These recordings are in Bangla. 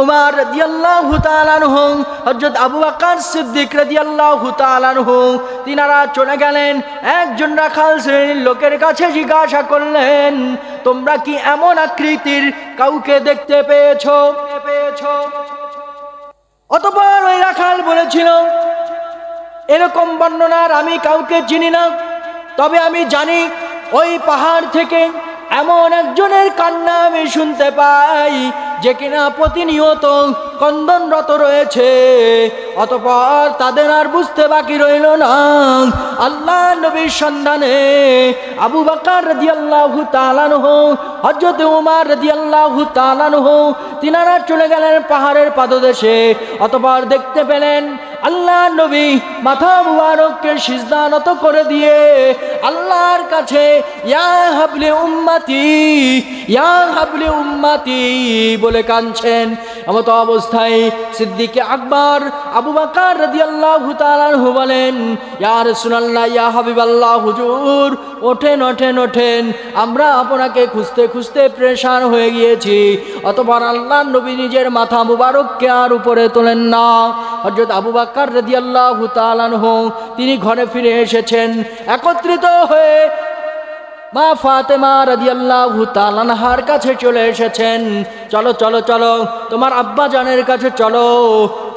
উমর রাদিয়াল্লাহু তাআলা আনহু, হযরত আবু বকর সিদ্দিক রাদিয়াল্লাহু তাআলা আনহু তিনারা চলে গেলেন। একজন রাখাল শ্রেণীর লোকের কাছে জিজ্ঞাসা করলেন, তোমরা কি এমন আকৃতির কাউকে দেখতে পেয়েছো? অতঃপর ওই রাখাল বলেছিল, এরকম বর্ণনার আমি কাউকে চিনি না, তবে আমি জানি ওই পাহাড় থেকে এমন একজনের কান্না আমি শুনতে পাই যে কিনা প্রতিনিয়ত ক্রন্দনরত রয়েছে। অতঃপর তাদের আর বুঝতে বাকি রইল না, আল্লাহ নবীর সন্ধানে আবু বকর রাদিয়াল্লাহু তাআলা আনহু, হযরত উমর রাদিয়াল্লাহু তাআলা আনহু তিনারা চলে গেলেন পাহাড়ের পাদদেশে। অতঃপর দেখতে পেলেন আল্লাহ নবী মাথা মুবারককে সিজদানত করে দিয়ে আল্লাহর কাছে ইয়া হাবলি উম্মতি, ইয়া হাবলি উম্মতি বলে কাঁদছেন। এমত অবস্থায় সিদ্দিক আকবর আবু বকর রাদিয়াল্লাহু তাআলা আনহু বলেন, ইয়া রাসূলুল্লাহ, ইয়া হাবিবাল্লাহ, হুজুর ওঠেন ওঠেন ওঠেন, আমরা আপনাকে খুঁজতে খুঁজতে পেরেশান হয়ে গিয়েছি। অতঃপর আল্লাহ নবী নিজের মাথা মুবারককে আর উপরে তোলেন না। হযরত আবু বকর রাদিয়াল্লাহু তাআলা আনহু তিনি ঘরে ফিরে এসেছেন। একত্রিত হয়ে মা ফাতেমা রাদিয়াল্লাহু তাআলা আনহার কাছে চলে এসেছেন, চলো চলো চলো তোমার আব্বা জানের কাছে চলো।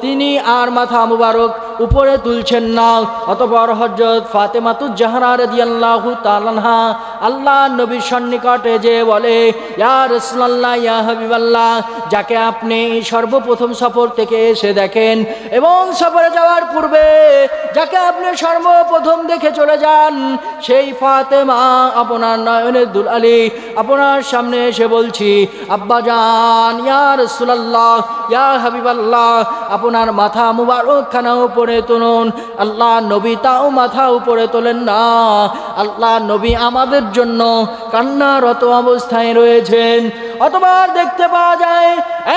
তিনি আর মাথা মুবারক উপরে তুলছেন না। অতঃপর হযরত ফাতেমাতুজ জাহরা রাদিয়াল্লাহু তাআলা আনহা আল্লাহ নবীর সন্নিকটে যে বলে, ইয়া রাসূলুল্লাহ, ইয়া হাবিবাল্লাহ, যাকে আপনি সর্বপ্রথম সফর থেকে এসে দেখেন এবং সফরে যাওয়ার পূর্বে যাকে আপনি সর্বপ্রথম দেখে চলে যান, সেই ফাতেমা আপনার নয়নের দুলালি আপনার সামনে এসে বলছি, আব্বা জান, ইয়া রাসূলুল্লাহ, ইয়া হাবিবাল্লাহ, আপনার মাথা মুবারক খানা উপরে তুলুন। আল্লাহ নবী তাও মাথা উপরে তোলেন না। আল্লাহ নবী আমাদের জন্য কান্নারত অবস্থায় রয়েছেন। অতঃপর দেখতে পাওয়া যায়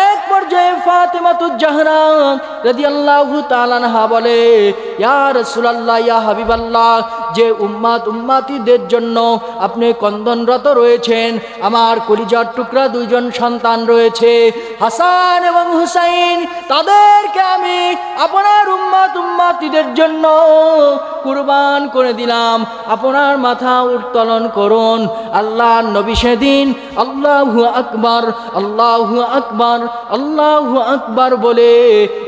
এক পর্যায়ে ফাতেমাতুজ জাহরা রাদিয়াল্লাহু তাআলা আনহা বলে, ইয়া রাসূলুল্লাহ, ইয়া হাবিবাল্লাহ, যে উম্মতিদের জন্য আপনি ক্রন্দনরত রয়েছেন, আমার কলিজার টুকরা দুইজন সন্তান রয়েছে, হাসান এবং হুসাইন, তাদেরকে আমি আপনার উম্মতিদের জন্য কুরবান করে দিলাম, আপনার মাথা উত্তোলন করুন। আল্লাহ নবী সেদিন আল্লাহু আকবার, আল্লাহু আকবার, আল্লাহু আকবার বলে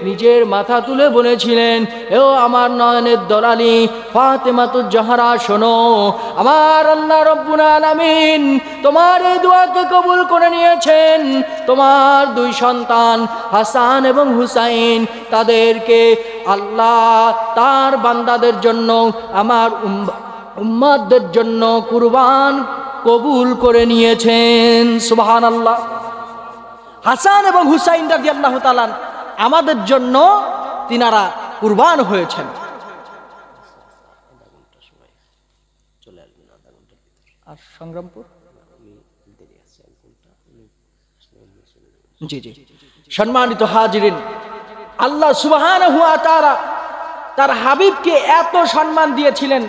নিজের মাথা তুলে বলেছিলেন, এও আমার নয়নের দলালি ফাতেমাতুজ জাহরা, শোনো, আমার আল্লাহ রব্বুল আলামিন তোমার এই দোয়াকে কবুল করে নিয়েছেন। তোমার দুই সন্তান হাসান এবং হুসাইন, তাদেরকে আল্লাহ তার বান্দাদের জন্য, আমার উম্মতদের জন্য কুরবান কবুল করে নিয়েছেন। সুবহানাল্লাহ। হাসান এবং হুসাইন রাদিয়াল্লাহু তাআলা আমাদের জন্য তিনারা কুরবান হয়েছেন। আর সংগ্রামপুর জি জি। সম্মানিত হাজিরিন, আল্লাহ সুবহানাহু ওয়া তাআলা তার হাবিবকে এত সম্মান দিয়েছিলেন,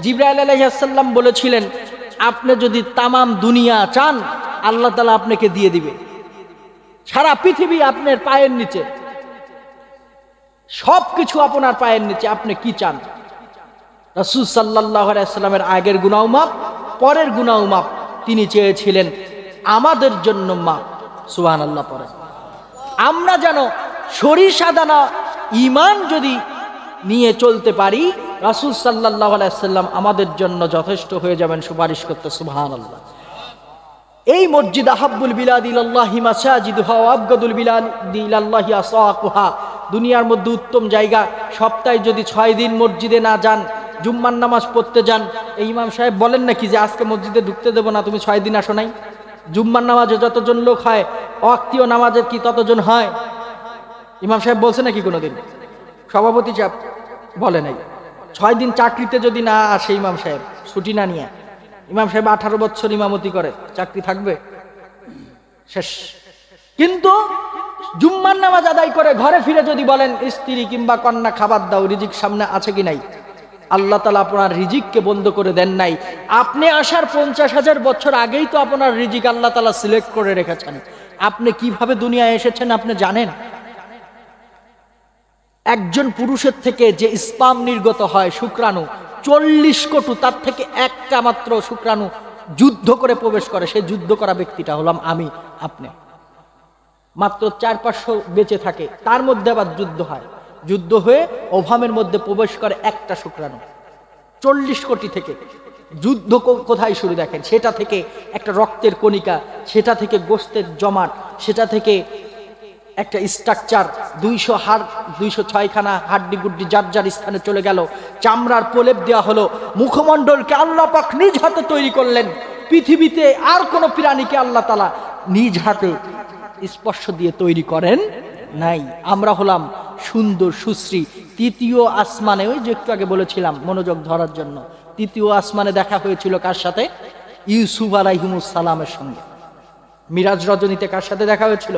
জিবরাইল আলাইহিস সালাম বলেছিলেন, আপনি যদি তামাম দুনিয়া চান আল্লাহ তাআলা আপনাকে দিয়ে দিবে। সারা পৃথিবী আপনার পায়ের নিচে, সবকিছু আপনার পায়ের নিচে, আপনি কি চান? রাসূল সাল্লাল্লাহু আলাইহি ওয়াসাল্লামের আগের গুনাহ মাপ, পরের গুনাহ মাপ তিনি চেয়েছিলেন, আমাদের জন্য মাপ। সুবহানাল্লাহ পড়েন। আমরা যেন সরিষা দানা ঈমান যদি নিয়ে চলতে পারি, রাসূল সাল্লাল্লাহু আলাইহি ওয়াসাল্লাম আমাদের জন্য যথেষ্ট হয়ে যাবেন সুপারিশ করতে। সুবহানাল্লাহ। এই মসজিদ আহাব্বুল বিলাদ ইলাল্লাহি মাসাজিদুহা ওয়া আবগাদুল বিলাদ ইলাল্লাহি আসওয়াকুহা, দুনিয়ার মধ্যে উত্তম জায়গা। সপ্তাহে যদি 6 দিন মসজিদে না যান, জুম্মার নামাজ পড়তে যান, এই ইমাম সাহেব বলেন নাকি যে আজকে মসজিদে ঢুকতে দেব না, তুমি 6 দিন আসো নাই? জুম্মার নামাজে যতজন লোক হয়, ওয়াক্তীয় নামাজের কি ততজন হয়? ইমাম সাহেব বলছে নাকি কোনোদিন? সভাপতি সাহেব বলে নাই। 6 দিন চাকরিতে যদি না আসে ইমাম সাহেব, ছুটি না নিয়ে, ইমাম সাহেব 18 বছর ইমামতি করে, চাকরি থাকবে? শেষ। কিন্তু জুম্মার নামাজ আদায় করে ঘরে ফিরে যদি বলেন স্ত্রী কিংবা কন্যা খাবার দাও, রিজিক সামনে আছে কি নাই, আল্লাহ তাআলা আপনার রিজিককে বন্ধ করে দেন নাই। আপনি আসার 50,000 বছর আগেই তো আপনার রিজিক আল্লাহ তাআলা সিলেক্ট করে রেখেছেন। আপনি কিভাবে দুনিয়ায় এসেছেন আপনি জানেন? একজন পুরুষের থেকে যে স্পাম নির্গত হয় শুক্রাণু 40 কোটি, তার থেকে একটা মাত্র শুক্রাণু যুদ্ধ করে প্রবেশ করে, সেই যুদ্ধ করা ব্যক্তিটা হলাম আমি আপনি। মাত্র 400-500 বেঁচে থাকে, তার মধ্যে আবার যুদ্ধ হয়, যুদ্ধ হয়ে ওভামের মধ্যে প্রবেশ করে একটা শুক্রাণু। 40 কোটি থেকে যুদ্ধ কোথায় শুরু দেখেন, সেটা থেকে একটা রক্তের কণিকা, সেটা থেকে গোশতের জমাট, সেটা থেকে একটা স্ট্রাকচার, 200 হাড়, 206 খানা হাড্ডি গুড্ডি যার যার স্থানে চলে গেল, চামড়ার প্রলেপ দেওয়া হলো, মুখমণ্ডলকে আল্লাহ পাক নিজ হাতে তৈরি করলেন। পৃথিবীতে আর কোন প্রাণীকে আল্লাহ তাআলা নিজ হাতে স্পর্শ দিয়ে তৈরি করেন নাই। আমরা হলাম সুন্দর সুশ্রী। তৃতীয় আসমানে, ওই যে একটু আগে বলেছিলাম মনোযোগ ধরার জন্য, তৃতীয় আসমানে দেখা হয়েছিল কার সাথে? ইউসুফ আলাইহিস সালামের সঙ্গে। মিরাজ রজনীতে কার সাথে দেখা হয়েছিল?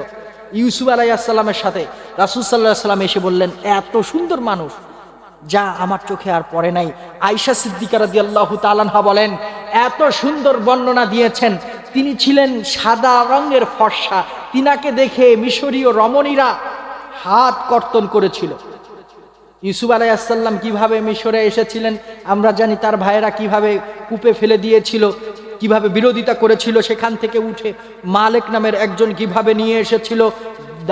ইউসুফ আলাইহিস সালামের সাথে। রাসূল সাল্লাল্লাহু আলাইহি সাল্লাম এসে বললেন, এত সুন্দর মানুষ যা আমার চোখে আর পড়ে নাই। আয়েশা সিদ্দিকা রাদিয়াল্লাহু তাআলা আনহা বলেন, এত সুন্দর বর্ণনা দিয়েছেন, তিনি ছিলেন সাদা রঙের ফর্সা, তিনাকে দেখে মিশরীয় রমণীরা হাত কর্তন করেছিল। ইউসুফ আলাইহিস সালাম কিভাবে মিশরে এসেছিলেন আমরা জানি, তার ভাইয়েরা কিভাবে কূপে ফেলে দিয়েছিল, কিভাবে বিরোধিতা করেছিল, সেখান থেকে উঠে মালিক নামের একজন কিভাবে নিয়ে এসেছিল,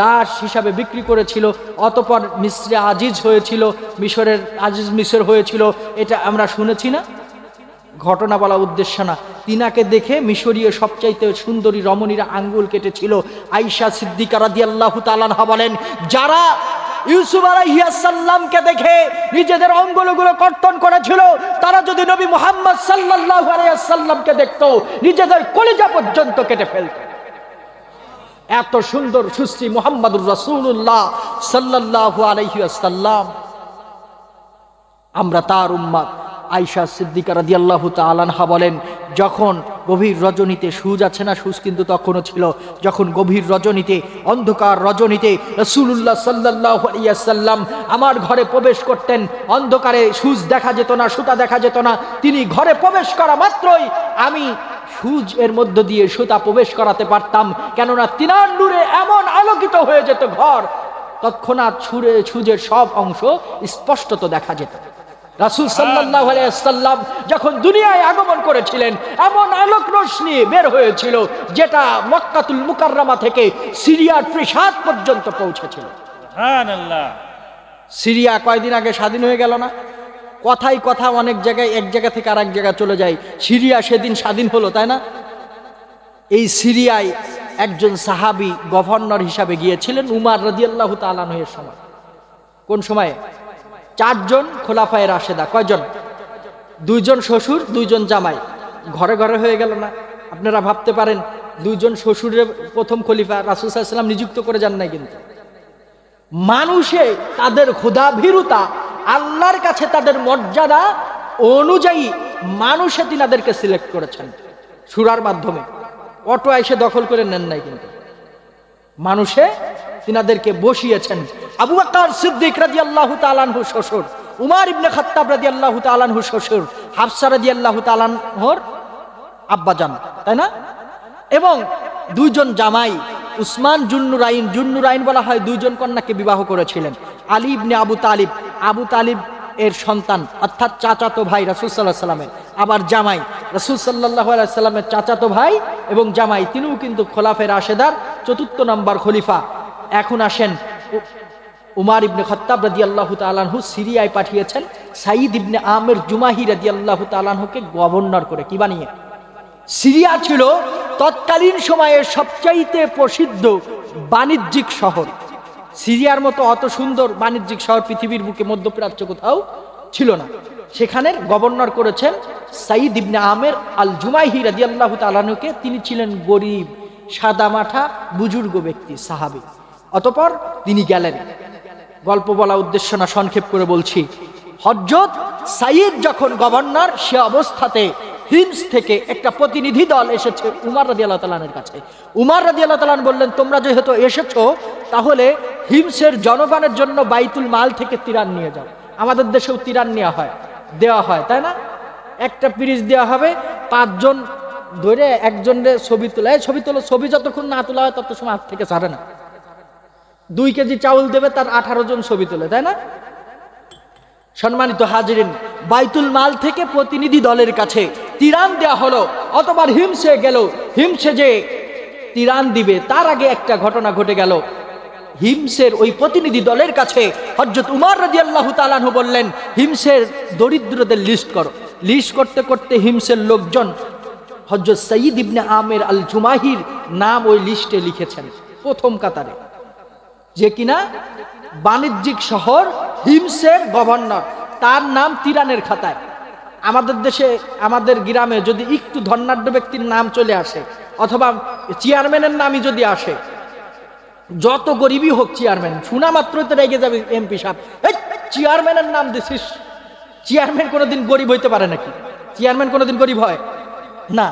দাস হিসাবে বিক্রি করেছিল, অতঃপর মিসরে আজিজ হয়েছিল, মিশরের আজিজ মিশর হয়েছিল, এটা আমরা শুনেছি না? ঘটনা বলা উদ্দেশ্য না। তিনাকে দেখে মিশরীয় সবচাইতে সুন্দরী রমণীরা আঙ্গুল কেটেছিল। আয়েশা সিদ্দিকা রাদিয়াল্লাহু তাআলা আনহা বলেন, যারা ইউসুফ আলাইহিস সালামকে দেখে নিজেদের অঙ্গগুলো কর্তন করেছিল, তারা যদি নবী মুহাম্মদ সাল্লাল্লাহু আলাইহি ওয়াসাল্লামকে দেখতো, নিজেদের কলিজা পর্যন্ত কেটে ফেলত। এত সুন্দর সুশ্রী মুহাম্মদুর রাসূলুল্লাহ সাল্লাল্লাহু আলাইহি ওয়াসাল্লাম, আমরা তার উম্মত। আয়েশা সিদ্দিকা রাদিয়াল্লাহু তাআলা আনহা বলেন, যখন গভীর রজনীতে, সূর্য আছে না, সূর্য কিন্তু তখনও ছিল, যখন গভীর রজনীতে, অন্ধকার রজনীতে রাসূলুল্লাহ সাল্লাল্লাহু আলাইহি ওয়াসাল্লাম আমার ঘরে প্রবেশ করতেন, অন্ধকারে সূর্য দেখা যেত না, সুতা দেখা যেত না, তিনি ঘরে প্রবেশ করা মাত্রই আমি সূর্য এর মধ্য দিয়ে সুতা প্রবেশ করাতে পারতাম, কেননা তিনার নূরে এমন আলোকিত হয়ে যেত ঘর, তৎক্ষণাৎ সূর্যের সব অংশ স্পষ্টত দেখা যেত। রাসূল সাল্লাল্লাহু আলাইহি ওয়াসাল্লাম যখন দুনিয়ায় আগমন করেছিলেন, এমন আলোক রশ্মি বের হয়েছিল যেটা মক্কাতুল মুকাররমা থেকে সিরিয়ার ফ্রিসাত পর্যন্ত পৌঁছেছিল। সুবহানাল্লাহ। সিরিয়া কয়দিন আগে স্বাধীন হয়ে গেল না? কথাই কথা, অনেক জায়গায় এক জায়গা থেকে আরেক জায়গা চলে যায়। সিরিয়া সেদিন স্বাধীন হলো, তাই না? এই সিরিয়ায় একজন সাহাবী গভর্নর হিসাবে গিয়েছিলেন উমর রাদিয়াল্লাহু তাআলা আনহু এর সময়। কোন সময়ে? 4 জন খোলাফায়ে রাশেদা। কয়জন? 2 জন শ্বশুর, 2 জন জামাই। ঘরে ঘরে হয়ে গেল না? আপনারা ভাবতে পারেন 2 জন শ্বশুরের প্রথম খলিফা রাসূল সাল্লাল্লাহু আলাইহি ওয়াসাল্লাম নিযুক্ত করে যান নাই, কিন্তু মানুষে তাদের খোদাভীরুতা, আল্লাহর কাছে তাদের মর্যাদা অনুযায়ী মানুষে তিনাদেরকে সিলেক্ট করেছেন সূরার মাধ্যমে। অটো এসে দখল করে নেন নাই, কিন্তু মানুষে তিনাদেরকে বসিয়েছেন। আবু বকর সিদ্দিক রাদিয়াল্লাহু তাআলা আনহু শ্বশুর, উমর ইবনে খাত্তাব রাদিয়াল্লাহু তাআলা আনহু শ্বশুর, হাফসা রাদিয়াল্লাহু তাআলা আনহুর আব্বাজান, তাই না? এবং 2 জন জামাই, উসমান জুন্নুরাইন, জুন্নুরাইন বলা হয় 2 জন কন্যাকে বিবাহ করেছিলেন। আলী ইবনে আবু তালিব, আবু তালিব এর সন্তান, অর্থাৎ চাচাতো ভাই রাসূল সাল্লাল্লাহু আলাইহি ওয়াসাল্লামের, আবার জামাই রাসূল সাল্লাল্লাহু আলাইহি ওয়াসাল্লামের চাচাতো ভাই এবং জামাই, তিনিও কিন্তু খোলাফায়ে রাশেদার 4 নম্বর খলিফা। এখন আসেন, উমর ইবনে খাত্তাব রাদিয়াল্লাহু তাআলা আনহু সিরিয়ায় পাঠিয়েছেন সাঈদ ইবনে আমির জুমাহি রাদিয়াল্লাহু তাআলা আনহুকে গভর্নর করে। কি বানিয়ে? সিরিয়া ছিল তৎকালীন সময়ের সবচাইতে প্রসিদ্ধ বাণিজ্যিক শহর। সিরিয়ার মতো অত সুন্দর বাণিজ্যিক শহর পৃথিবীর বুকে মধ্যপ্রাচ্য কোথাও ছিল না। সেখানের গভর্নর করেছেন সাঈদ ইবনে আমির আল জুমাহি রাদিয়াল্লাহু তাআলা আনহুকে। তিনি ছিলেন গরিব, সাদামাঠা, বুজুর্গ ব্যক্তি, সাহাবী। অতঃপর তিনি গেলেন। গল্প বলা উদ্দেশ্য না, সংক্ষেপ করে বলছি। হযরত সাঈদ যখন গভর্নর, সে অবস্থাতে হিমস থেকে একটা প্রতিনিধি দল এসেছে উমর রাদিয়াল্লাহু তাআলা এর কাছে। উমর রাদিয়াল্লাহু তাআলা বললেন, তোমরা যেহেতু এসেছো, তাহলে হিমসের জনগণের জন্য বাইতুল মাল থেকে তিরান নিয়ে যাও। আমাদের দেশেও তিরান নেওয়া হয়, দেওয়া হয়, তাই না? একটা পিরিচ দেওয়া হবে, 5 জন ধরে একজনের ছবি তোলা, এই ছবি তোলো, ছবি যতক্ষণ না তোলা হয় তত সময় হাত থেকে ছাড়ে না। 2 কেজি চাউল দেবে, তার 18 জন ছবি তোলে, তাই না? সম্মানিত হাজিরিন, বাইতুল মাল থেকে প্রতিনিধি দলের কাছে তিরান দেয়া হলো, অতবার হিমসে গেল। হিমসে যে তিরান দিবে তার আগে একটা ঘটনা ঘটে গেল। হিমসের ওই প্রতিনিধি দলের কাছে হযরত উমর রাদিয়াল্লাহু তাআলা আনহু বললেন, হিমসের দরিদ্রদের লিস্ট করো। লিস্ট করতে করতে হিমসের লোকজন হযরত সাইয়্যিদ ইবনে আমের আল জুমাহির নাম ওই লিস্টে লিখেছেন প্রথম কাতারে, যে কিনা বাণিজ্যিক শহর হিমসের গভর্নর। তার নাম তিরানের খাতায়। আমাদের দেশে, আমাদের গ্রামে যদি একটু ধনাঢ্য ব্যক্তির নাম চলে আসে, অথবা চেয়ারম্যানের নামই যদি আসে, যত গরিবই হোক চেয়ারম্যান, শোনা মাত্রই তো রেগে যাবে এমপি সাহেব, এই চেয়ারম্যানের নাম দিছিস। চেয়ারম্যান কোনোদিন গরিব হইতে পারে নাকি? চেয়ারম্যান কোনোদিন গরিব হয় না।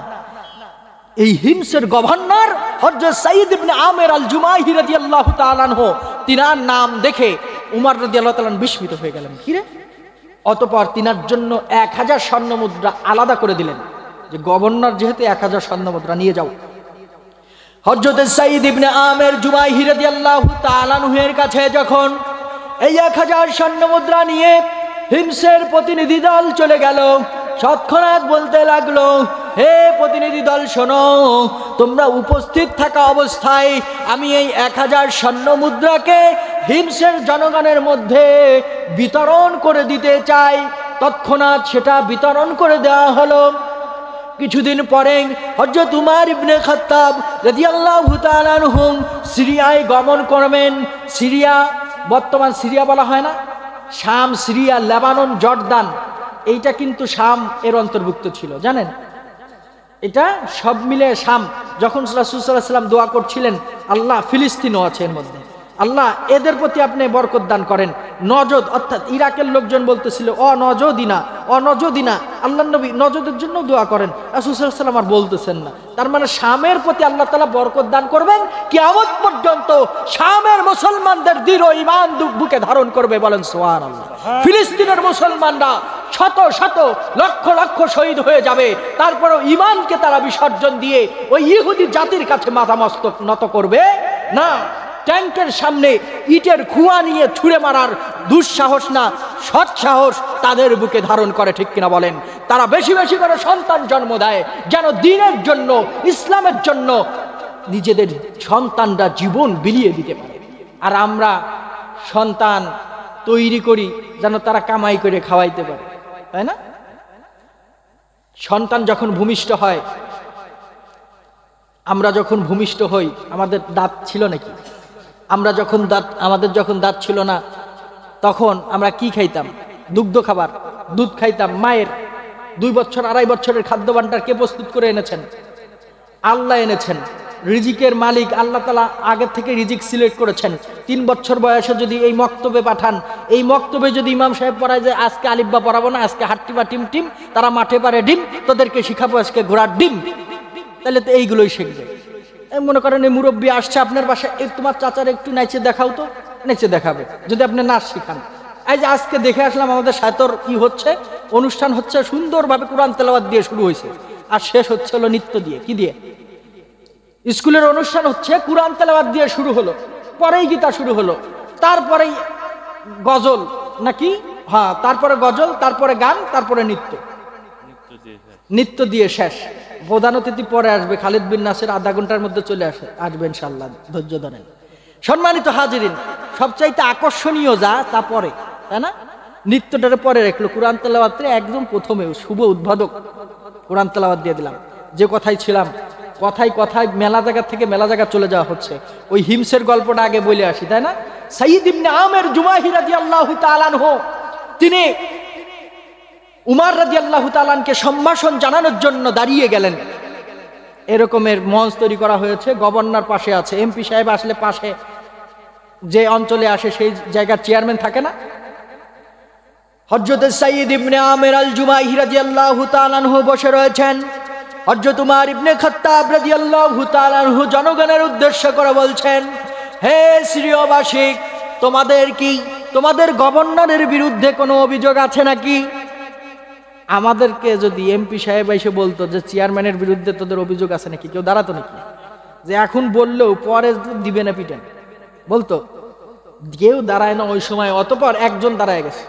এই হিমসের গভর্নর হযরত সাইয়্যিদ ইবনে আমের আল জুমাহি রাদিয়াল্লাহু তাআলা আনহু, তিনার নাম দেখে উমর রাদিয়াল্লাহু তাআলা বিস্মিত হয়ে গেলেন। কি রে? অতঃপর তিনার জন্য 1000 স্বর্ণ মুদ্রা আলাদা করে দিলেন, যে গভর্নর যেহেতু 1000 স্বর্ণ মুদ্রা নিয়ে যাও। হযরত সাইয়্যিদ ইবনে আমের জুমাহি রাদিয়াল্লাহু তাআলা আনহুর কাছে যখন এই 1000 স্বর্ণ মুদ্রা নিয়ে হিমসের প্রতিনিধি দল চলে গেল, তৎক্ষণাৎ বলতে লাগলো, হে প্রতিনিধি দল শোনো, তোমরা উপস্থিত থাকা অবস্থায় আমি এই 1000 স্বর্ণ মুদ্রাকে হিমসের জনগণের মধ্যে বিতরণ করে দিতে চাই। তৎক্ষণাৎ সেটা বিতরণ করে দেওয়া হলো। কিছুদিন পরে হযরত উমর ইবনে খাত্তাব রাদিয়াল্লাহু তাআলা আনহু সিরিয়ায় গমন করবেন। সিরিয়া, বর্তমান সিরিয়া বলা হয় না, শাম, সিরিয়া, লেবানন, জর্দান, এইটা কিন্তু শাম এর অন্তর্ভুক্ত ছিল, জানেন? এটা সব মিলে শাম। যখন রাসূল সাল্লাল্লাহু আলাইহি ওয়াসাল্লাম দোয়া করছিলেন, আল্লাহ ফিলিস্তিনও আছে এর মধ্যে, আল্লাহ এদের প্রতি আপনি বরকত দান করেন। নজদ, অর্থাৎ ইরাকের লোকজন বলতেছিল অনজদিনা, অনজদিনা, আল্লাহ নবী নজদের জন্য দোয়া করেন। রাসূল সাল্লাল্লাহু আলাইহি ওয়াসাল্লাম আর বলতেছেন না। তার মানে শামের প্রতি আল্লাহ তাআলা বরকত দান করবেন। কিয়ামত পর্যন্ত শামের মুসলমানদের দৃঢ় ঈমান বুকে ধারণ করবে, বলেন সুবহানাল্লাহ। ফিলিস্তিনের মুসলমানরা শত শত লক্ষ লক্ষ শহীদ হয়ে যাবে, তারপরেও ঈমানকে তারা বিসর্জন দিয়ে ওই ইহুদি জাতির কাছে মাথা মস্তক নত করবে না। ট্যাঙ্কের সামনে ইটের খুয়া নিয়ে ছুঁড়ে মারার দুঃসাহস না, সৎ সাহস তাদের বুকে ধারণ করে, ঠিক কিনা বলেন? তারা বেশি বেশি করে সন্তান জন্ম দেয়, যেন দ্বীনের জন্য, ইসলামের জন্য নিজেদের সন্তানরা জীবন বিলিয়ে দিতে পারে। আর আমরা সন্তান তৈরি করি যেন তারা কামাই করে খাওয়াইতে পারে, তাই না? সন্তান যখন ভূমিষ্ঠ হয়, আমরা যখন ভূমিষ্ঠ হই, আমাদের দাঁত ছিল নাকি? আমাদের যখন দাঁত ছিল না, তখন আমরা কি খাইতাম? দুগ্ধ খাবার, দুধ খাইতাম মায়ের। 2 বছর 2.5 বছরের খাদ্য ভাণ্ডার কে প্রস্তুত করে এনেছেন? আল্লাহ এনেছেন। রিজিকের মালিক আল্লাহ তাআলা আগে থেকে রিজিক সিলেক্ট করেছেন। 3 বছর বয়সে যদি এই মক্তবে পাঠান, এই মক্তবে যদি ইমাম সাহেব পড়ায় যে আজকে আলিফ বা পড়াবো না, আজকে হাট্টি বা টিম টিম, তারা মাঠে পারে ডিম, তোদেরকে শিখাবো আজকে ঘোড়ার ডিম, তাহলে তো এইগুলোই শিখবে। মনে করেন এই মুরব্বী আসছে আপনার বাসায়, তোমার চাচার একটু নাচে দেখাও, তো নেচে দেখাবে যদি আপনি নাচ শিখান। এই যে আজকে দেখে আসলাম আমাদের সায়তর কি হচ্ছে, অনুষ্ঠান হচ্ছে সুন্দরভাবে কোরআন তেলাওয়াত দিয়ে শুরু হয়েছে, আর শেষ হচ্ছে হলো নৃত্য দিয়ে। কি দিয়ে? স্কুলের অনুষ্ঠান হচ্ছে কোরআন তেলাওয়াত দিয়ে শুরু হলো, পরেই গীতা শুরু হলো, তারপরেই গজল নাকি, হ্যাঁ, তারপরে গজল, তারপরে গান, তারপরে নৃত্য, নৃত্য দিয়ে শেষ। প্রধান অতিথি পরে আসবে, খালিদ বিন নাসির আধা ঘন্টার মধ্যে চলে আসবে ইনশাআল্লাহ, ধৈর্য ধরেন। সম্মানিত হাজিরিন, সবচাইতে আকর্ষণীয় যা তা পরে, তাই না? নৃত্যটারে পরে রাখলো, কোরআন তেলাওয়াতে একদম প্রথমে শুভ উদ্বোধক কোরআন তেলাওয়াত দিয়ে দিলাম। যে কথাই ছিলাম, কথায় কথায় মেলা জায়গা থেকে মেলা জায়গা চলে যাওয়া হচ্ছে। ওই হিমসের গল্পটা আগে বলে আসি, তাই না? সাইয়্যিদ ইবনে আমের জুমাহি রাদিয়াল্লাহু তাআলা আনহু, তিনি উমর রাদিয়াল্লাহু তাআলা আনকে সম্ভাষণ জানানোর জন্য দাঁড়িয়ে গেলেন। এরকমের মঞ্চ তৈরি করা হয়েছে, গভর্নর পাশে আছে, এমপি সাহেব আসলে পাশে যে অঞ্চলে আসে সেই জায়গার চেয়ারম্যান থাকে না। হযরত সাইয়্যিদ ইবনে আমের আল জুমাহি রাদিয়াল্লাহু তাআলা আনহু বসে রয়েছেন। হযরত উমর ইবনে খাত্তাব রাদিয়াল্লাহু তাআলা আনহু জনগণের উদ্দেশ্য করে বলছেন, হে সিরিয়াবাসী, তোমাদের গভর্নরের বিরুদ্ধে কোনো অভিযোগ আছে নাকি? আমাদেরকে যদি এমপি সাহেব এসে বলতো যে চেয়ারম্যানের বিরুদ্ধে তোদের অভিযোগ আছে নাকি, কেউ দাঁড়াতো নাকি? যে এখন বললেও পরে দিবে না পিটেন, বলতো? কেউ দাঁড়ায় না ওই সময়। অতঃপর একজন দাঁড়ায় গেছে,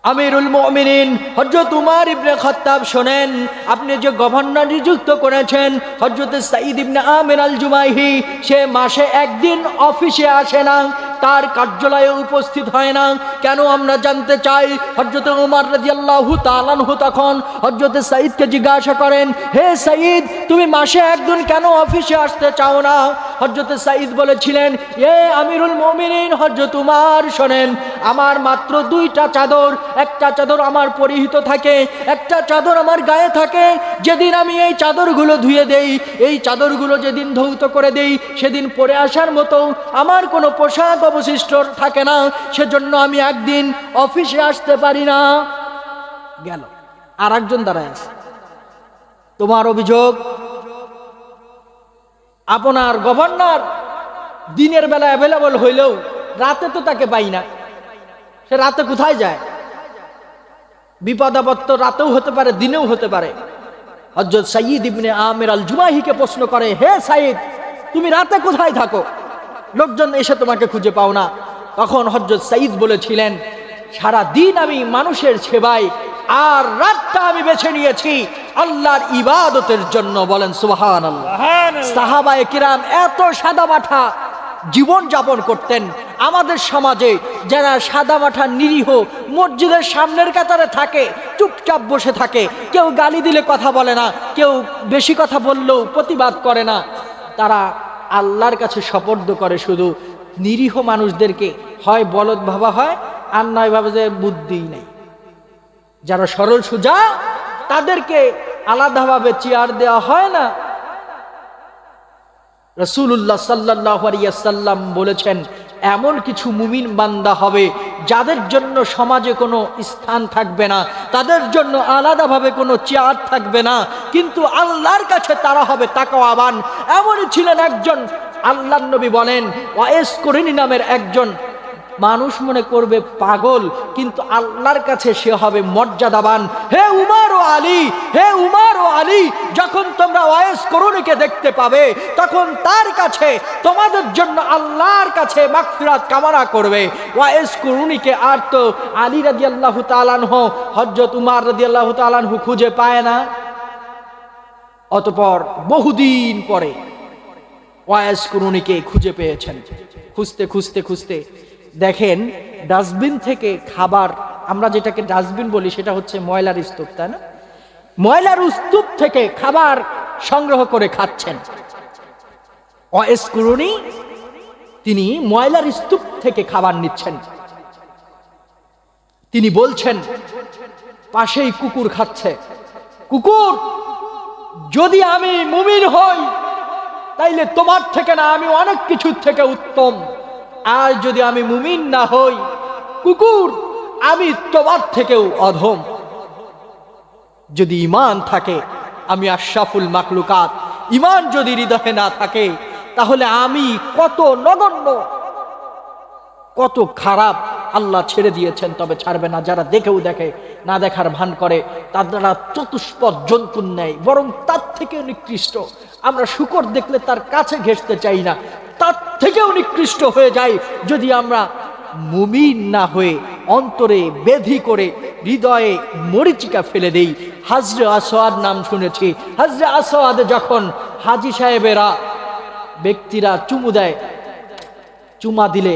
আমিরুল মুমিনিন হযরত উমর ইবনে খাত্তাব। শোনেন, আপনি যে গভর্নর নিযুক্ত করেছেন হযরত সাঈদ ইবনে আমির আল জুমাইহি, সে মাসে একদিন অফিসে আসে না, তার কার্যালয়ে উপস্থিত হয় না। কেন আমরা জানতে চাই। হযরত ওমর রাদিয়াল্লাহু তাআলা আনহু তখন হযরত সাঈদকে জিজ্ঞাসা করেন, হে সাঈদ, তুমি মাসে একদিন কেন অফিসে আসতে চাও না? হযরত সাঈদ বলেছিলেন, এ আমিরুল মুমিনিন হযরত উমর, শোনেন, আমার মাত্র 2টা চাদর, একটা চাদর আমার পরিহিত থাকে, একটা চাদর আমার গায়ে থাকে। যেদিন আমি এই চাদরগুলো ধুয়ে দেই, এই চাদরগুলো যেদিন ধৌত করে দেই, সেদিন পরে আসার মতো আমার কোনো পোশাক অবশিষ্ট থাকে না, সেজন্য আমি একদিন অফিসে আসতে পারি না। গেল। আর একজন দাঁড়ায় আছে। তোমার অভিযোগ, আপনার গভর্নর দিনের বেলা অ্যাভেলেবল হইলেও রাতে তো তাকে পাই না, সে রাতে কোথায় যায়? বিপদ আপদ তো রাতেও হতে পারে, দিনেও হতে পারে। হযরত সাঈদ ইবনে আমির আল জুমাহিকে প্রশ্ন করে, হে সাঈদ, তুমি রাতে কোথায় থাকো? লোকজন এসে তোমাকে খুঁজে পাও না। তখন হযরত সাঈদ বলেছিলেন, সারা দিন আমি মানুষের সেবায়, আর রাতটা আমি বেছে নিয়েছি আল্লাহর ইবাদতের জন্য। বলেন সুবহানাল্লাহ। সাহাবায়ে কিরাম এত সাদামাঠা জীবন যাপন করতেন। আমাদের সমাজে যারা সাদামাঠা নিরীহ মসজিদের সামনের কাতারে থাকে, চুপচাপ বসে থাকে, কেউ গালি দিলে কথা বলে না, কেউ বেশি কথা বললেও প্রতিবাদ করে না, তারা আল্লাহর কাছে সুপর্দ করে শুধু নিরীহ মানুষদেরকে। হয় বলদ ভাবা হয়, আর নয় ভাবে যে বুদ্ধি নেই। যারা সরল সোজা তাদেরকে আলাদাভাবে চেয়ার দেওয়া হয় না। রাসূলুল্লাহ সাল্লাল্লাহু আলাইহি ওয়াসাল্লাম বলেছেন, এমন কিছু মুমিন বান্দা হবে যাদের জন্য সমাজে কোনো স্থান থাকবে না, তাদের জন্য আলাদাভাবে কোনো চেয়ার থাকবে না, কিন্তু আল্লাহর কাছে তারা হবে তাকওয়াবান। এমনই ছিলেন একজন আল্লাহর নবী। বলেন, ওয়াইস করিনি নামের একজন মানুষ মনে করবে পাগল, কিন্তু আল্লাহর কাছে সে হবে মর্যাদাবান। হে উমর ও আলী, হে উমর ও আলী, যখন তোমরা ওয়াইস করুনিকে দেখতে পাবে, তখন তার কাছে তোমাদের জন্য আল্লাহর কাছে মাগফিরাত কামনা করবে। ওয়াইস করুনিকে আর তো আলী রাদিয়াল্লাহু তাআলা আনহু, হযরত উমর রাদিয়াল্লাহু তাআলা আনহু খুঁজে পায় না। অতঃপর বহুদিন পরে ওয়াইস করুনিকে খুঁজে পেয়েছেন। খুঁজতে খুঁজতে খুঁজতে দেখেন, ডাস্টবিন থেকে খাবার, আমরা যেটাকে ডাস্টবিন বলি সেটা হচ্ছে ময়লার স্তূপ, তাই না? ময়লার স্তূপ থেকে খাবার সংগ্রহ করে খাচ্ছেন ওয়াইস করুনি। তিনি ময়লার স্তূপ থেকে খাবার নিচ্ছেন। তিনি বলছেন, পাশেই কুকুর খাচ্ছে। কুকুর, যদি আমি মুমিন হই তাইলে তোমার থেকে না, আমি অনেক কিছুর থেকে উত্তম। আর যদি আমি মুমিন না হই, কুকুর, আমি তোমার থেকেও অধম। যদি ঈমান থাকে, আমি আশরাফুল মাখলুকাত। ঈমান যদি হৃদয়ে না থাকে, তাহলে আমি কত নগণ্য, কত খারাপ। আল্লাহ ছেড়ে দিয়েছেন, তবে ছাড়বে না। যারা দেখেও দেখে, না দেখার ভান করে, তারা চতুষ্পদ জন্তুর ন্যায়, বরং তার থেকেও নিকৃষ্ট। আমরা শূকর দেখলে তার কাছে ঘেঁষতে চাই না, তার থেকেও নিকৃষ্ট হয়ে যায় যদি আমরা মুমিন না হয়ে অন্তরে বেধি করে হৃদয়ে মরিচিকা ফেলে দেই। হাজরে আসওয়াদ নাম শুনেছি। হাজরে আসওয়াদ যখন হাজী সাহেবেরা, ব্যক্তিরা চুমু দেয়, চুমা দিলে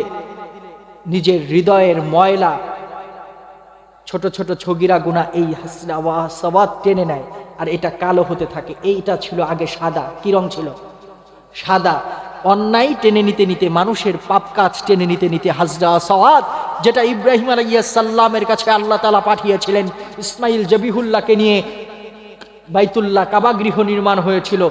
নিজের হৃদয়ের ময়লা, ছোট ছোট ছগিরা গুণা এই হাজরে আসওয়াদ টেনে নেয়, আর এটা কালো হতে থাকে। এইটা ছিল আগে সাদা। কি রং ছিল? সাদা। অন্যায় টেনে নিতে নিতে, মানুষের পাপ কাজ টেনে নিতে নিতে হাজরা আসওয়াদ, যেটা ইব্রাহিম আলাইহিস সালামের কাছে আল্লাহ তাআলা পাঠিয়েছিলেন, ইসমাইল জবিহুল্লাহকে নিয়ে বাইতুল্লাহ কাবা গৃহ নির্মাণ হয়েছিল,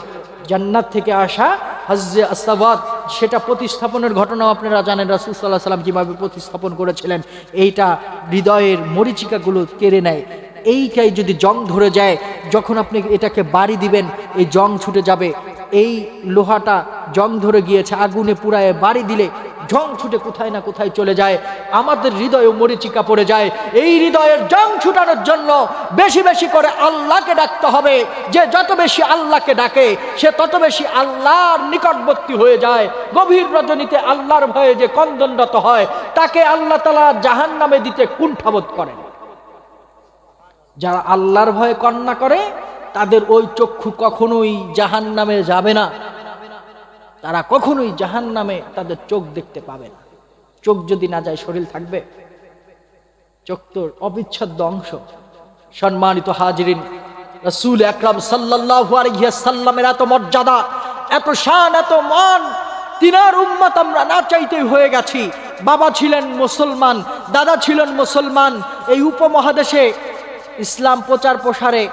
জান্নাত থেকে আসা হাজরে আসওয়াদ, সেটা প্রতিস্থাপনের ঘটনাও আপনারা জানেন। রাসূল সাল্লাল্লাহু আলাইহি ওয়াসাল্লাম কিভাবে প্রতিস্থাপন করেছিলেন। এইটা হৃদয়ের মরিচিকাগুলো কেড়ে নেয়। এইটাই যদি জং ধরে যায়, যখন আপনি এটাকে বাড়ি দিবেন, এই জং ছুটে যাবে। এই লোহাটা জং ধরে গিয়েছে, আগুনে পুড়ায় বাড়ি দিলে জং ছুটে কোথায় না কোথায় চলে যায়, আমাদের হৃদয়ে মরিচিকা পড়ে যায়। এই হৃদয়ের জং ছুটানোর জন্য বেশি বেশি করে আল্লাহকে ডাকতে হবে। যে যত বেশি আল্লাহকে ডাকে সে তত বেশি আল্লাহর নিকটবর্তী হয়ে যায়। গভীর রজনীতে আল্লাহর ভয়ে যে কন্দনরত হয় তাকে আল্লাহ তাআলা জাহান্নামে দিতে কুণ্ঠাবোধ করেন। যারা আল্লাহর ভয়ে কান্না করে তাদের ওই চক্ষু কখনোই জাহান্নামে যাবে না, তারা কখনোই জাহান্নামে তাদের চোখ দেখতে পাবে না। চোখ যদি না যায় শরীর থাকবে? চোখ তো অবিচ্ছেদ্য অংশ। সম্মানিত হাজিরিন, রাসূল আকরাম সাল্লাল্লাহু আলাইহি ওয়াসাল্লামের এত মর্যাদা, এত শান, এত মান, তিনার উম্মত আমরা না চাইতেই হয়ে গেছি। বাবা ছিলেন মুসলমান, দাদা ছিলেন মুসলমান। এই উপমহাদেশে ইসলাম প্রচার প্রসারে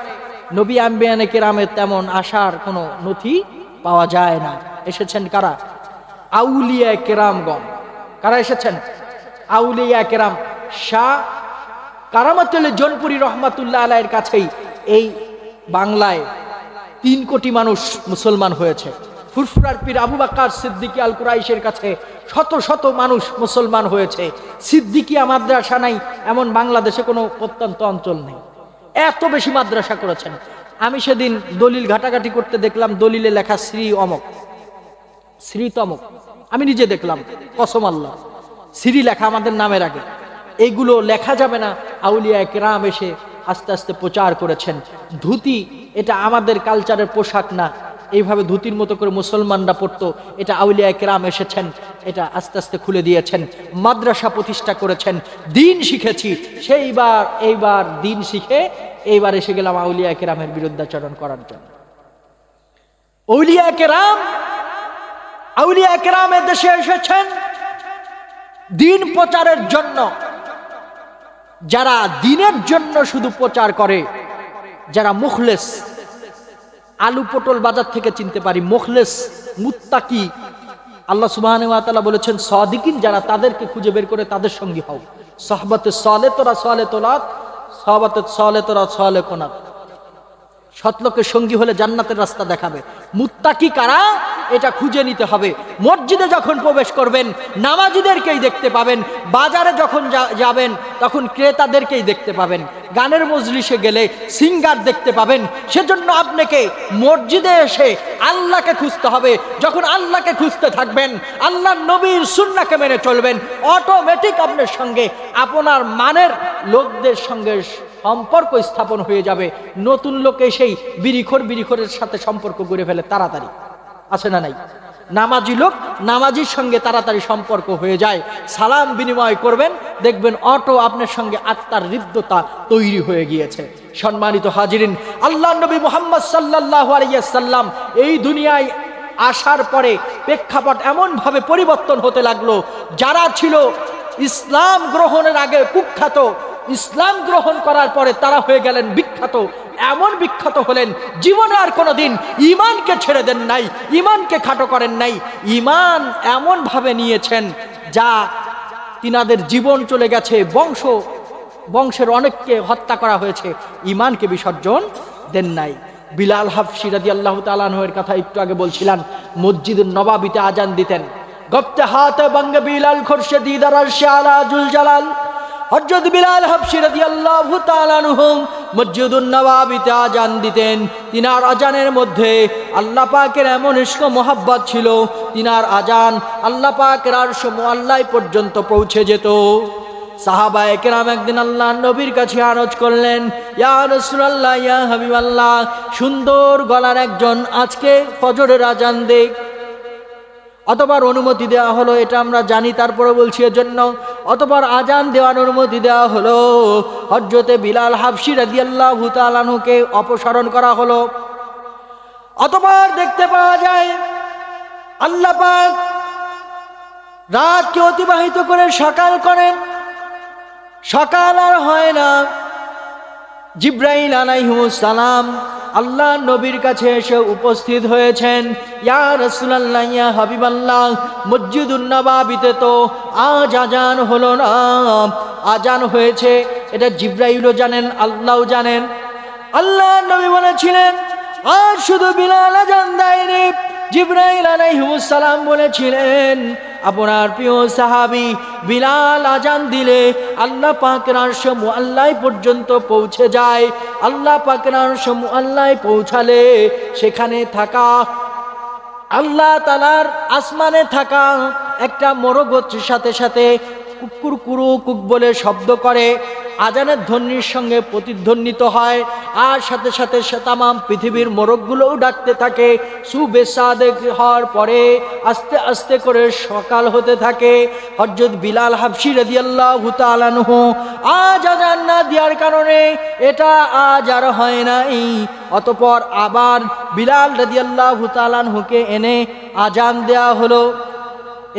নবী আম্বিয়ানে কেরামের তেমন আশার কোনো নথি পাওয়া যায় না। এসেছেন কারা? আউলিয়া কেরামগণ। কারা এসেছেন? আউলিয়া কেরাম। শাহ কারামাতুল জৌনপুরি রহমাতুল্লাহ আলাইহির কাছেই এই বাংলায় 3 কোটি মানুষ মুসলমান হয়েছে। ফুরফুরার পীর আবু বকর সিদ্দিকী আল কুরাইশের কাছে শত শত মানুষ মুসলমান হয়েছে। সিদ্দিকিয়া মাদ্রাসা নাই এমন বাংলাদেশে কোনো প্রত্যন্ত অঞ্চল নেই, এত বেশি মাদ্রাসা করেছেন। আমি সেদিন দলিল ঘাটাঘাটি করতে দেখলাম দলিলে লেখা শ্রী অমক, শ্রী তমক। আমি নিজে দেখলাম, কসম আল্লাহ, শ্রী লেখা আমাদের নামের আগে। এইগুলো লেখা যাবে না। আউলিয়া কেরাম এসে আস্তে আস্তে প্রচার করেছেন। ধুতি এটা আমাদের কালচারের পোশাক না, এইভাবে ধুতির মতো করে মুসলমানরা পড়তো, এটা আউলিয়া কেরাম এসেছেন, এটা আস্তে আস্তে খুলে দিয়েছেন। মাদ্রাসা প্রতিষ্ঠা করেছেন, দিন শিখেছি। এইবার দিন শিখে এইবার এসে গেলাম আউলিয়া কেরামের বিরুদ্ধাচরণ করার জন্য। আউলিয়া কেরামের দেশে এসেছেন দিন প্রচারের জন্য। যারা দিনের জন্য শুধু প্রচার করে, যারা মুখলেস, আলু পটল বাজার থেকে চিনতে পারি, মুখলেস, মুত্তাকি, আল্লাহ সুবহানাহু ওয়া তাআলা বলেছেন সাদিকিন যারা, তাদেরকে খুঁজে বের করে তাদের সঙ্গী হও। সোহবতে সালে তোরা সালে তোলাত, সোহবতে সালে তোরা সালে কোনাত। সৎলোকের সঙ্গী হলে জান্নাতের রাস্তা দেখাবে। মুত্তাকি কারা এটা খুঁজে নিতে হবে। মসজিদে যখন প্রবেশ করবেন নামাজীদেরকেই দেখতে পাবেন, বাজারে যখন যাবেন তখন ক্রেতাদেরকেই দেখতে পাবেন, গানের মজলিসে গেলে সিঙ্গার দেখতে পাবেন। সেজন্য আপনাকে মসজিদে এসে আল্লাহকে খুঁজতে হবে। যখন আল্লাহকে খুঁজতে থাকবেন, আল্লাহর নবীর সুন্নাহকে মেনে চলবেন, অটোমেটিক আপনার সঙ্গে আপনার মানের লোকদের সঙ্গে সম্পর্ক স্থাপন হয়ে যাবে। নতুন লোক এসেই বিড়িখোরের সাথে সম্পর্ক গড়ে ফেলে তাড়াতাড়ি, আছে না নাই? নামাজি লোক নামাজির সঙ্গে তাড়াতাড়ি সম্পর্ক হয়ে যায়। সালাম বিনিময় করবেন, দেখবেন অটো আপনার সঙ্গে আত্মার হৃদ্যতা তৈরি হয়ে গিয়েছে। সম্মানিত হাজিরিন, আল্লাহর নবী মুহাম্মদ সাল্লাল্লাহু আলাইহি ওয়াসাল্লাম এই দুনিয়ায় আসার পরে প্রেক্ষাপট এমন ভাবে পরিবর্তন হতে লাগলো। যারা ছিল ইসলাম গ্রহণের আগে কুখ্যাত, ইসলাম গ্রহণ করার পরে তারা হয়ে গেলেন বিখ্যাত। এমন বিখ্যাত হলেন, জীবনে আর কোনোদিন ঈমানকে ছেড়ে দেন নাই, ঈমানকে খাটো করেন নাই। ঈমান এমন ভাবে নিয়েছেন যা তিনাদের জীবন চলে গেছে, বংশের অনেককে হত্যা করা হয়েছে, ঈমানকে বিসর্জন দেন নাই। বিলাল হাবশী রাদিয়াল্লাহু তাআলা আনহু এর কথা একটু আগে বলছিলাম, মসজিদুন নববীতে আজান দিতেন। গপ্তে হাতে বাঙ্গে বিলাল খুরশিদি দারাল শালা জুল জালাল। হযরত বিলাল হাবশী রাদিয়াল্লাহু তাআলা আনহু মসজিদুন নববীতে আজান দিতেন। তিনার আজানের মধ্যে আল্লাহ পাকের এমন ইশক মোহাব্বত ছিল, তিনার আজান আল্লাহ পাকের আরশ মুআল্লায় পর্যন্ত পৌঁছে যেত। সাহাবায়ে কেরাম একদিন আল্লাহর নবীর কাছে আরজ করলেন, ইয়া রাসূলুল্লাহ, ইয়া হাবিবাল্লাহ, সুন্দর গলার একজন আজকে ফজরের আজান দেখ। অতবার অনুমতি দেওয়া হলো, এটা আমরা জানি, তারপরে বলছি এজন্য। অতবার আজান দেওয়ার অনুমতি দেওয়া হলো। হযরতে বিলাল হাবশী রাদিয়াল্লাহু তাআলা আনহুকে অপসারণ করা হলো। অতবার দেখতে পাওয়া যায় আল্লাহ পাক রাতকে অতিবাহিত করে সকাল করেন। সকাল আর হয় না। জিবরাইল আলাইহিস সালাম আল্লাহ নবীর কাছে এসে উপস্থিত হয়েছেন। ইয়া রাসূলুল্লাহ, ইয়া হাবিবাল্লাহ, মসজিদুন নববীতে তো আজ আজান হলো না। আজান হয়েছে এটা জিবরাইলও জানেন, আল্লাহও জানেন। আল্লাহ নবী বলেছিলেন, আর শুধু বিলাল আজান দেয়নি, জিবরাইল আলাইহিস সালাম বলেছিলেন আপনার প্রিয় সাহাবী বিলাল আজান দিলে আল্লাহ পাকের আরশ মুআল্লায় পর্যন্ত পৌঁছে যায়। আল্লাহ পাকের আরশ মুআল্লায় পৌঁছালে সেখানে থাকা আল্লাহ তাআলার আসমানে থাকা একটা মোরগের সাথে সাথে কুকুর কুরু কুক বলে শব্দ করে, আজানের ধ্বনির সঙ্গে প্রতিধ্বনিত হয়, আর সাথে সাথে তামাম পৃথিবীর মোরগগুলোও ডাকতে থাকে। সুবে সাদেক হওয়ার পরে আস্তে আস্তে করে সকাল হতে থাকে। হযরত বিলাল হাবশী রাদিয়াল্লাহু তাআলা আনহু আজ আজান না দেওয়ার কারণে এটা আজ আর হয় নাই। অতঃপর আবার বিলাল রাদিয়াল্লাহু তাআলা আনহুকে এনে আজান দেয়া হলো।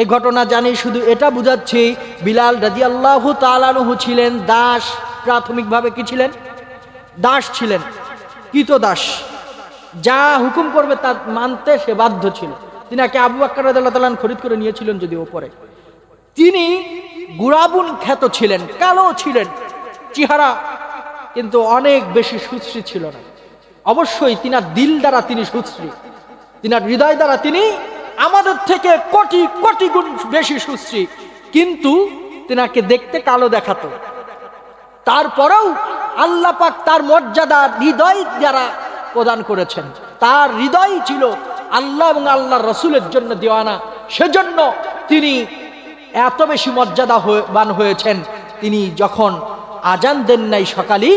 এই ঘটনা জানি শুধু এটা বুঝাচ্ছি বিলাল রাদিয়াল্লাহু তাআলা আনহু ছিলেন দাস। প্রাথমিকভাবে কি ছিলেন? দাস ছিলেন, কৃতদাস। যা হুকুম করবে তা মানতে সে বাধ্য ছিল। তিনাকে আবু বকর রাদিয়াল্লাহু তাআলা খরিদ করে নিয়েছিলেন যদিও পরে। তিনি গুরাবুন খ্যাত ছিলেন, কালো ছিলেন চেহারা, কিন্তু অনেক বেশি সুশ্রী ছিল না। অবশ্যই তিনার দিল দ্বারা তিনি সুশ্রী, তিনার হৃদয় দ্বারা তিনি আমাদের থেকে কোটি কোটি গুণ বেশি সুশ্রী, কিন্তু তিনাকে দেখতে কালো দেখাতো। তারপরেও আল্লাহ পাক তার মর্যাদা হৃদয় দ্বারা প্রদান করেছেন। তার হৃদয় ছিল আল্লাহ এবং আল্লাহর রাসূলের জন্য দেওয়ানা, সেজন্য তিনি এত বেশি মর্যাদাবান হয়েছেন। তিনি যখন আজান দেন নাই সকালে,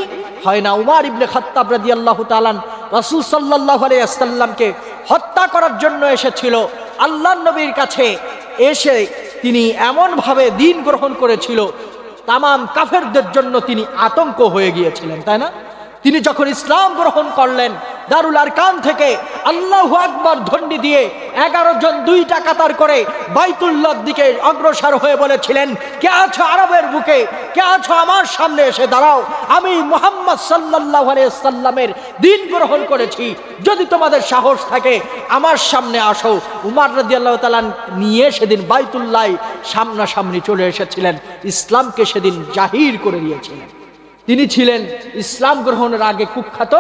হয় না উমর ইবনে খাত্তাব রাদিয়াল্লাহু তাআলা রাসূল সাল্লাল্লাহু আলাইহি ওয়াসাল্লামকে হত্যা করার জন্য এসেছিল, আল্লাহর নবীর কাছে এসে তিনি এমন ভাবে দিন গ্রহণ করেছিল, তামাম কাফেরদের জন্য তিনি আতঙ্ক হয়ে গিয়েছিলেন, তাই না? তিনি যখন ইসলাম গ্রহণ করলেন, দারুল আরকাম থেকে আল্লাহু আকবার ধ্বনি দিয়ে 11 জন 2টা কাতার করে বাইতুল্লাহর দিকে অগ্রসর হয়ে বলেছিলেন, কে আছো আরবের বুকে, কে আছো আমার সামনে এসে দাঁড়াও, আমি মুহাম্মদ সাল্লাল্লাহু আলাইহি সাল্লামের দিন গ্রহণ করেছি, যদি তোমাদের সাহস থাকে আমার সামনে আসো। উমর রাদিয়াল্লাহু তাআলা নিয়ে সেদিন বাইতুল্লাহ সামনাসামনি চলে এসেছিলেন, ইসলামকে সেদিন জাহির করে দিয়েছিলেন। তিনি ছিলেন ইসলাম গ্রহণের আগে কুখ্যাত,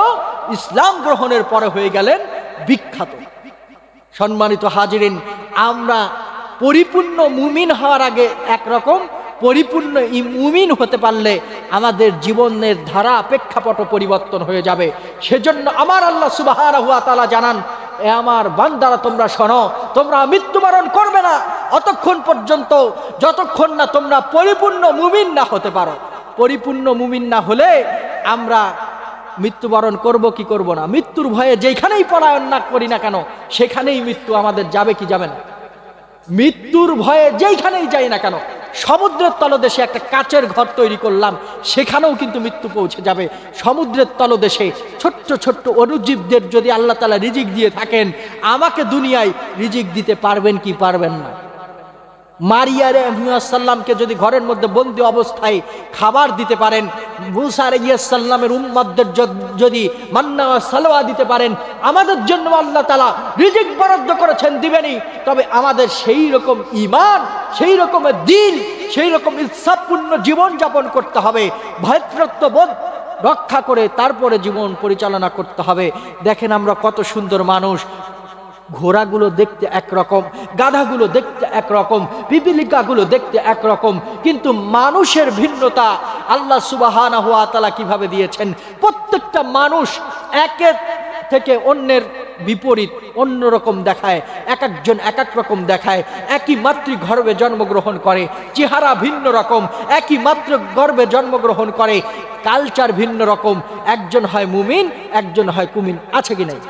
ইসলাম গ্রহণের পরে হয়ে গেলেন বিখ্যাত। সম্মানিত হাজিরিন, আমরা পরিপূর্ণ মুমিন হওয়ার আগে একরকম, পরিপূর্ণ মুমিন হতে পারলে আমাদের জীবনের ধারা প্রেক্ষাপট পরিবর্তন হয়ে যাবে। সেজন্য আমার আল্লাহ সুবহানাহু ওয়া তাআলা জানান, এ আমার বান্দারা তোমরা শোনো, তোমরা মৃত্যুবরণ করবে না অতক্ষণ পর্যন্ত যতক্ষণ না তোমরা পরিপূর্ণ মুমিন না হতে পারো। পরিপূর্ণ মুমিন না হলে আমরা মৃত্যুবরণ করব কি করব না, মৃত্যুর ভয়ে যেখানেই পলায়ন না করি না কেন সেখানেই মৃত্যু আমাদের যাবে কি যাবে না। মৃত্যুর ভয়ে যেখানেই যাই না কেন, সমুদ্রের তলদেশে একটা কাচের ঘর তৈরি করলাম, সেখানেও কিন্তু মৃত্যু পৌঁছে যাবে। সমুদ্রের তলদেশে ছোট্ট ছোট্ট অনুজীবদের যদি আল্লাহ তাআলা রিজিক দিয়ে থাকেন, আমাকে দুনিয়ায় রিজিক দিতে পারবেন কি পারবেন না? মারিয়া আলাইহিস সালামকে যদি ঘরের মধ্যে বন্দী অবস্থায় খাবার দিতে পারেন, মুসা আলাইহিস সালামের উম্মতদের যদি মান্না ওয়া সালওয়া দিতে পারেন, আমাদের জন্য আল্লাহ তাআলা রিজিক বরাদ্দ করেছেন, দিবেনই। তবে আমাদের সেই রকম ঈমান, সেই রকমের দিল, সেই রকম ইচ্ছাপূর্ণ জীবন যাপন করতে হবে, ভয়ত্রত্ববোধ রক্ষা করে তারপরে জীবন পরিচালনা করতে হবে। দেখেন আমরা কত সুন্দর মানুষ, ঘোড়াগুলো দেখতে একরকম, গাধাগুলো দেখতে একরকম, পিপিলিকাগুলো দেখতে একরকম, কিন্তু মানুষের ভিন্নতা আল্লাহ সুবহানাহু ওয়া তাআলা কিভাবে দিয়েছেন। প্রত্যেকটা মানুষ একের থেকে অন্যের বিপরীত, অন্যরকম দেখায়, এক একজন এক এক রকম দেখায়। একই মাতৃগর্ভে জন্মগ্রহণ করে, চেহারা ভিন্ন রকম, একই মাতৃগর্ভে জন্মগ্রহণ করে, কালচার ভিন্ন রকম। একজন হয় মুমিন, একজন হয় কুমিন, আছে কি নাই?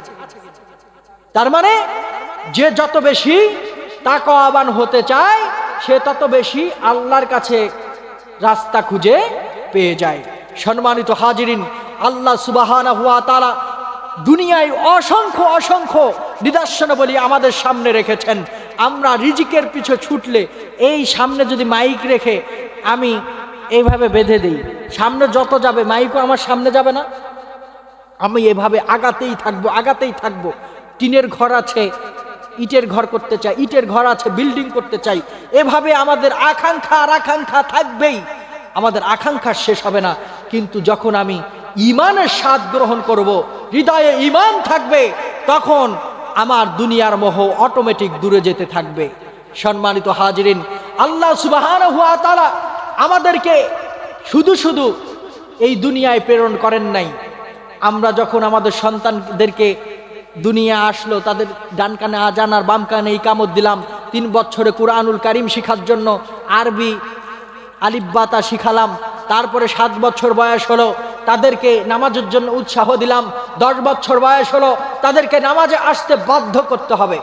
তার মানে যে যত বেশি তাকওয়াবান হতে চায় সে তত বেশি আল্লাহর কাছে রাস্তা খুঁজে পেয়ে যায়। সম্মানিত হাজিরিন, আল্লাহ সুবহানাহু ওয়া তাআলা দুনিয়ায় অসংখ্য অসংখ্য নিদর্শনাবলী আমাদের সামনে রেখেছেন। আমরা রিজিকের পিছে ছুটলে, এই সামনে যদি মাইক রেখে আমি এইভাবে বেঁধে দিই, সামনে যত যাবে মাইকও আমার সামনে যাবে না, আমি এভাবে আগাতেই থাকবো, আগাতেই থাকবো। টিনের ঘর আছে, ইটের ঘর করতে চাই, ইটের ঘর আছে, বিল্ডিং করতে চাই, এভাবে আমাদের আকাঙ্ক্ষা আর আকাঙ্ক্ষা থাকবেই, আমাদের আকাঙ্ক্ষা শেষ হবে না। কিন্তু যখন আমি ঈমানের স্বাদ গ্রহণ করব, হৃদয়ে ঈমান থাকবে, তখন আমার দুনিয়ার মোহ অটোমেটিক দূরে যেতে থাকবে। সম্মানিত হাজিরিন, আল্লাহ সুবহানাহু ওয়া তাআলা আমাদেরকে শুধু শুধু এই দুনিয়ায় প্রেরণ করেন নাই। আমরা যখন আমাদের সন্তানদেরকে দুনিয়া আসলো, তাদের ডান কানে আজান আর বাম কানে ইকামত দিলাম, 3 বছরে কুরআনুল কারীম শিখার জন্য আরবি আলিফ বা তা শিখালাম, তারপরে 7 বছর বয়স হলো তাদেরকে নামাজের জন্য উৎসাহ দিলাম, 10 বছর বয়স হলো তাদেরকে নামাজে আসতে বাধ্য করতে হবে।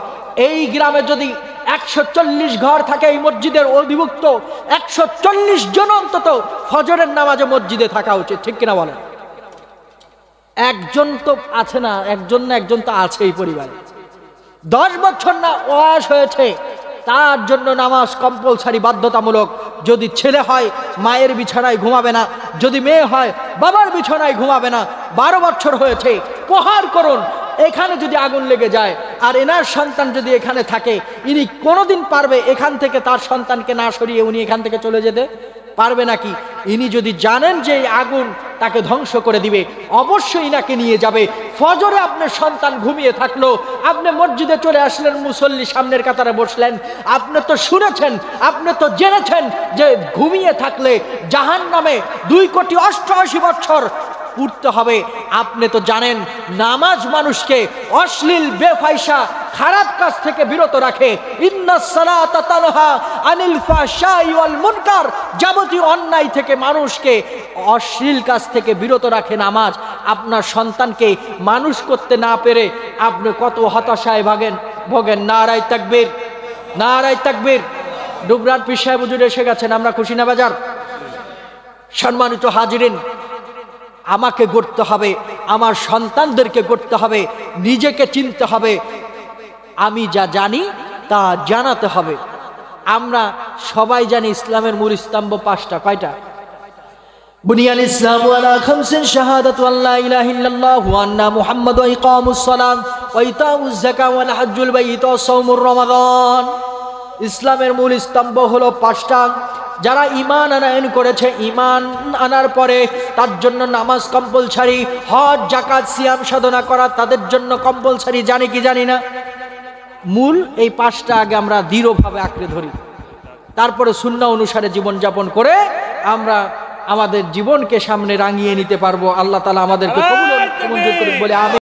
এই গ্রামে যদি 140 ঘর থাকে, এই মসজিদের অধিভুক্ত 140 জন অন্তত ফজরের নামাজে মসজিদে থাকা উচিত, ঠিক কিনা বলেন? একজন তো আছে না, একজন না একজন তো আছে এই পরিবারে। 10 বছর না বয়স হয়েছে, তার জন্য নামাজ কম্পালসারি, বাধ্যতামূলক। যদি ছেলে হয় মায়ের বিছানায় ঘুমাবে না, যদি মেয়ে হয় বাবার বিছানায় ঘুমাবে না। 12 বছর হয়েছে, প্রহার করুন। এখানে যদি আগুন লেগে যায় আর এনার সন্তান যদি এখানে থাকে, ইনি কোনোদিন পারবে এখান থেকে তার সন্তানকে না সরিয়ে উনি এখান থেকে চলে যেতে পারবে নাকি? ইনি যদি জানেন যে এই আগুন তাকে ধ্বংস করে দিবে, অবশ্যই ইনাকে নিয়ে যাবে। ফজরে আপনার সন্তান ঘুমিয়ে থাকলো, আপনি মসজিদে চলে আসলেন, মুসল্লি সামনের কাতারে বসলেন, আপনি তো শুনেছেন, আপনি তো জেনেছেন যে ঘুমিয়ে থাকলে জাহান্নামে 2,88,00,000 বছর উঠতে হবে। আপনি তো জানেন নামাজ মানুষকে অশ্লীল বেফাইসা খারাপ কাজ থেকে বিরত রাখে। ইন্নাস সালাতা তানহা আনিল ফাহশাই ওয়াল মুনকার, যাবতীয় অন্যায় থেকে মানুষকে, অশ্লীল কাজ থেকে বিরত রাখে নামাজ। আপনার সন্তানকে মানুষ করতে না পেরে আপনি কত হতাশায় ভোগেন। নারায়ে তাকবীর, নারায়ে তাকবীর। ডুবরার পীর সাহেব হুজুর এসে গেছেন, আমরা খুশি না বাজার? সম্মানিত হাজিরিন, আমাকে গড়তে হবে, আমার সন্তানদেরকে গড়তে হবে, নিজেকে চিনতে হবে, আমি যা জানি তা জানাতে হবে। আমরা সবাই জানি ইসলামের মূল স্তম্ভ 5টা। কয়টা? বুনিয়াল ইসলামু আলা খামসিন, শাহাদাতু আল্লা ইলাহা ইল্লাল্লাহু ওয়া আন্না মুহাম্মাদু ওয়া ইকামুস সালাত ওয়া ইতাউজ যাকাত ওয়া হজ্জুল বাইত ওয়া সাওমুর রমাদান। ইসলামের মূল স্তম্ভ হলো 5টা। যারা ঈমান আনয়ন করেছে, ঈমান আনার পরে তার জন্য নামাজ কম্পালসারি, হজ যাকাত সিয়াম সাধনা করা তাদের জন্য কম্পালসারি, জানি কি জানি না? মূল এই 5টা আগে আমরা দৃঢ়ভাবে আঁকড়ে ধরি, তারপরে সুন্নাহ অনুসারে জীবনযাপন করে আমরা আমাদের জীবনকে সামনে রাঙিয়ে নিতে পারবো। আল্লাহ তাআলা আমাদেরকে কবুল করুন বলে আমি